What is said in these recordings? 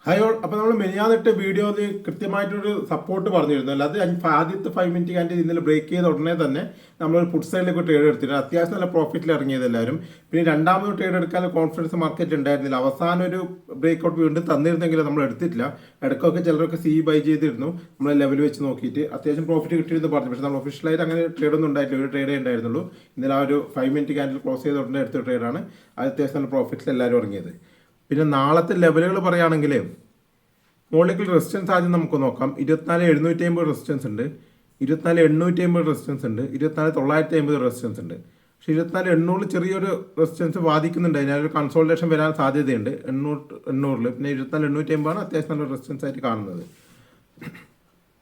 Hi all. അപ്പോൾ നമ്മൾ മെനിയാന്നിട്ട് വീഡിയോയിൽ കൃത്യമായിട്ടൊരു സപ്പോർട്ട് പറഞ്ഞിരുന്നു. അല്ലാതെ ആദ്യത്തെ 5 മിനിറ്റ് കഴിഞ്ഞ് ഇന്നലെ ബ്രേക്ക് ചെയ്ത ഉടനെ തന്നെ നമ്മളൊരു പുട്ട് സൈഡിലേക്ക് ട്രേഡ് എടുത്തിരുന്നു. അത്യാവശ്യം നല്ല പ്രോഫിറ്റിൽ ഇറങ്ങിയത് എല്ലാവരും. പിന്നെ രണ്ടാമത് ട്രേഡ് എടുക്കാൻ കോൺഫിഡൻസ് മാർക്കറ്റ് ഉണ്ടായിരുന്നില്ല. അവസാനം ഒരു ബ്രേക്ക് ഔട്ട് വീണ്ടും തന്നിരുന്നെങ്കിലും നമ്മൾ എടുത്തിട്ടില്ല. ഇടയ്ക്കൊക്കെ ചിലരൊക്കെ ബൈ ചെയ്തിരുന്നു നമ്മൾ ലെവൽ വെച്ച് നോക്കിയിട്ട് അത്യാവശ്യം പ്രോഫിറ്റ് കിട്ടിയെന്ന് പറഞ്ഞു. പക്ഷേ നമ്മൾ ഒഫീഷ്യലായിട്ട് അങ്ങനെ ട്രേഡൊന്നും ഉണ്ടായിട്ടില്ല. ഒരു ട്രേഡേ ഉണ്ടായിരുന്നുള്ളൂ. ഇന്നലെ ആ ഒരു 5 മിനിറ്റ് ക്യാൻഡിൽ ക്ലോസ് ചെയ്ത ഉടനെ എടുത്ത ട്രേഡാണ്. അത് അത്യാവശ്യം നല്ല പ്രോഫിറ്റിൽ എല്ലാവരും ഇറങ്ങിയത്. പിന്നെ നാളത്തെ ലെവലുകൾ പറയുകയാണെങ്കിൽ മോളിക്കുള്ള റെസിസ്റ്റൻസ് ആദ്യം നമുക്ക് നോക്കാം. 24,750 റെസിസ്റ്റൻസ് ഉണ്ട്, 24,850 റെസിസ്റ്റൻസ് ഉണ്ട്, 24,950 റെസിസ്റ്റൻസ് ഉണ്ട്. പക്ഷേ 24,800 ചെറിയൊരു റെസിസ്റ്റൻസ് വാദിക്കുന്നുണ്ട്. അതിനൊരു കൺസോൾട്ടേഷൻ വരാൻ സാധ്യതയുണ്ട് 800. പിന്നെ 24,850 അത്യാവശ്യം നല്ല റെസിസ്റ്റൻസ് ആയിട്ട് കാണുന്നത്.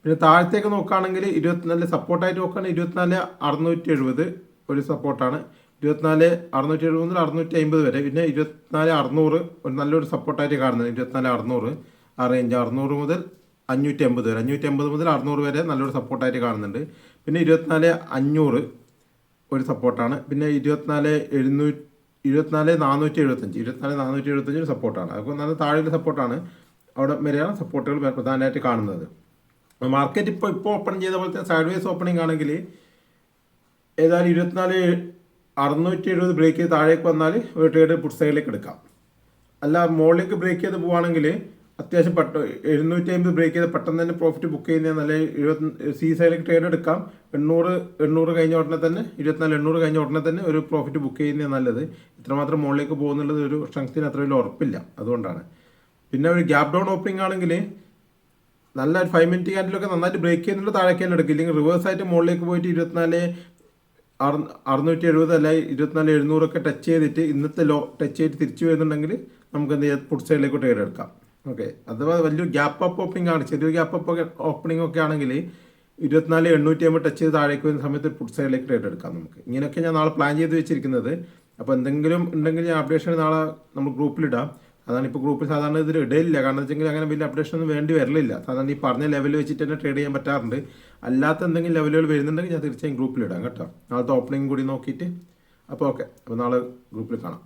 പിന്നെ താഴത്തേക്ക് നോക്കുകയാണെങ്കിൽ 24 സപ്പോർട്ടായിട്ട് നോക്കുകയാണെങ്കിൽ 24,670 ഒരു സപ്പോർട്ടാണ്. 24,670 മുതൽ 650 വരെ. പിന്നെ 24,600 ഒരു നല്ലൊരു സപ്പോർട്ടായിട്ട് കാണുന്നത്. 24,600 ആ റേഞ്ച് 600 മുതൽ 550 വരെ, 550 മുതൽ 600 വരെ നല്ലൊരു സപ്പോർട്ടായിട്ട് കാണുന്നുണ്ട്. പിന്നെ 24,500 ഒരു സപ്പോർട്ടാണ്. പിന്നെ 24,475 24,475 ഒരു സപ്പോർട്ടാണ്. അപ്പോൾ നല്ല താഴെയുള്ള സപ്പോർട്ടാണ്. അവിടെ വരെയാണ് സപ്പോർട്ടുകൾ പ്രധാനമായിട്ട് കാണുന്നത്. മാർക്കറ്റ് ഇപ്പോൾ ഓപ്പൺ ചെയ്ത പോലത്തെ സൈഡ് വേസ് ഓപ്പണിംഗ് ആണെങ്കിൽ ഏതായാലും 24,670 ബ്രേക്ക് ചെയ്ത് താഴേക്ക് വന്നാൽ ഒരു ട്രേഡ് പുട്ട് സൈഡിലേക്ക് എടുക്കാം. അല്ല മുകളിലേക്ക് ബ്രേക്ക് ചെയ്ത് പോവുകയാണെങ്കിൽ അത്യാവശ്യം 750 ബ്രേക്ക് ചെയ്ത് പെട്ടെന്ന് തന്നെ പ്രോഫിറ്റ് ബുക്ക് ചെയ്യുന്ന നല്ല സൈഡിലേക്ക് ട്രേഡ് എടുക്കാം. 800 കഴിഞ്ഞ ഉടനെ തന്നെ 24,800 കഴിഞ്ഞ ഉടനെ തന്നെ ഒരു പ്രോഫിറ്റ് ബുക്ക് ചെയ്യുന്നത് നല്ലത്. ഇത്രമാത്രം മുകളിലേക്ക് പോകുന്നുള്ളത് ഒരു സ്ട്രെങ്ത്തിന് അത്ര വലിയ ഉറപ്പില്ല, അതുകൊണ്ടാണ്. പിന്നെ ഒരു ഗ്യാപ് ഡൗൺ ഓപ്പണിംഗ് ആണെങ്കിൽ നല്ല 5 മിനിറ്റ് ക്യാൻഡിലൊക്കെ നന്നായിട്ട് ബ്രേക്ക് ചെയ്യുന്നുണ്ട് താഴേക്ക് തന്നെ എടുക്കും. ഇല്ലെങ്കിൽ റിവേഴ്സായിട്ട് മുകളിലേക്ക് പോയിട്ട് 24,670 അല്ല 24,700 ഒക്കെ ടച്ച് ചെയ്തിട്ട് ഇന്നത്തെ ലോ ടച്ച് ചെയ്തിട്ട് തിരിച്ചു വരുന്നുണ്ടെങ്കിൽ നമുക്ക് എന്ത് ചെയ്യാം, പുട്ട് സൈഡിലേക്ക് ട്രേഡ് എടുക്കാം. ഓക്കെ, അഥവാ വലിയൊരു ഗ്യാപ്പ് അപ്പ് ഓപ്പണിംഗ് ആണ്, ചെറിയൊരു ഗ്യാപ്പ് അപ്പ് ഓപ്പണിംഗ് ഒക്കെ ആണെങ്കിൽ 24,850 ടച്ച് ചെയ്ത് താഴേക്ക് വരുന്ന സമയത്ത് പുട്ട് സൈഡിലേക്ക് ട്രേഡ് എടുക്കാം നമുക്ക്. ഇങ്ങനെയൊക്കെ ഞാൻ നാളെ പ്ലാൻ ചെയ്ത് വെച്ചിരിക്കുന്നത്. അപ്പോൾ എന്തെങ്കിലും ഉണ്ടെങ്കിൽ ഞാൻ അപ്ഡേഷൻ നാളെ നമ്മൾ ഗ്രൂപ്പിലിടാം. അതാണ് ഇപ്പോൾ ഗ്രൂപ്പിൽ സാധാരണ ഇതിൽ ഇടയില്ല, കാരണം വെച്ചെങ്കിൽ അങ്ങനെ വലിയ അപ്ഡേഷൻ ഒന്നും വേണ്ടി വരില്ല. സാധാരണ ഈ പറഞ്ഞ ലെവൽ വെച്ചിട്ട് തന്നെ ട്രേഡ് ചെയ്യാൻ പറ്റാറുണ്ട്. അല്ലാത്ത എന്തെങ്കിലും ലെവലുകൾ വരുന്നുണ്ടെങ്കിൽ ഞാൻ തീർച്ചയായും ഗ്രൂപ്പിലിടാം കേട്ടോ, നാളത്തെ ഓപ്പണിംഗ് കൂടി നോക്കിയിട്ട്. അപ്പോൾ ഓക്കെ, അപ്പോൾ നാളെ ഗ്രൂപ്പിൽ കാണാം.